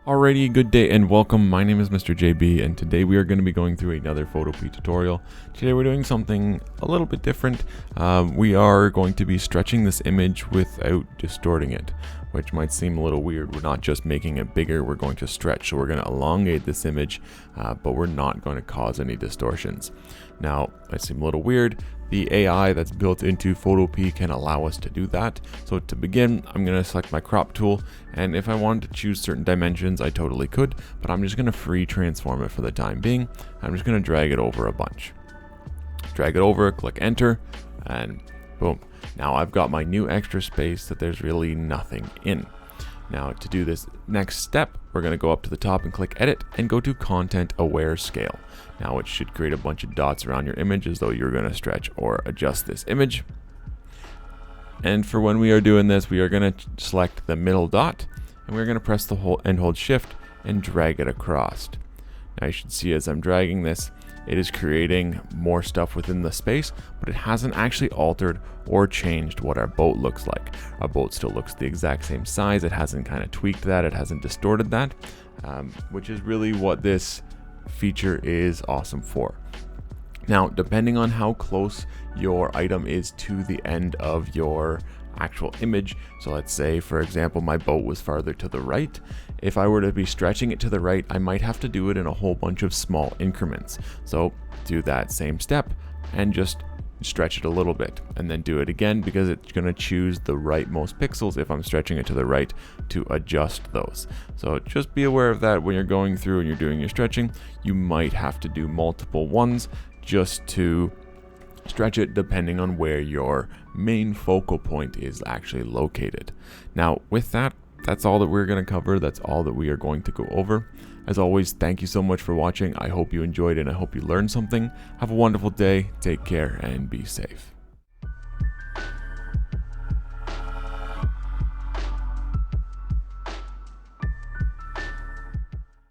Alrighty, good day and welcome. My name is Mr. JB and today we are going to be going through another PhotoPea tutorial. Today we're doing something a little bit different. We are going to be stretching this image without distorting it, which might seem a little weird. We're not just making it bigger, we're going to stretch. So we're going to elongate this image, but we're not going to cause any distortions. Now, it seems a little weird. The AI that's built into PhotoPea can allow us to do that. So to begin, I'm going to select my crop tool, and if I wanted to choose certain dimensions, I totally could, but I'm just going to free transform it for the time being. I'm just going to drag it over a bunch. Drag it over, click enter, and boom. Now I've got my new extra space that there's really nothing in. Now to do this next step, we're going to go up to the top and click edit and go to content aware scale. Now it should create a bunch of dots around your image as though you're going to stretch or adjust this image. And for when we are doing this, we are going to select the middle dot and we're going to press the hold shift and drag it across. Now you should see as I'm dragging this, it is creating more stuff within the space, but it hasn't actually altered or changed what our boat looks like. Our boat still looks the exact same size. It hasn't kind of tweaked that. It hasn't distorted that, which is really what this feature is awesome for. Now, depending on how close your item is to the end of your actual image, so let's say for example my boat was farther to the right, if I were to be stretching it to the right, I might have to do it in a whole bunch of small increments. So do that same step and just stretch it a little bit and then do it again, because it's going to choose the rightmost pixels if I'm stretching it to the right to adjust those. So just be aware of that when you're going through and you're doing your stretching. You might have to do multiple ones just to stretch it depending on where your main focal point is actually located. Now with that, that's all that we're going to cover. That's all that we are going to go over. As always, thank you so much for watching. I hope you enjoyed and I hope you learned something. Have a wonderful day, take care, and be safe.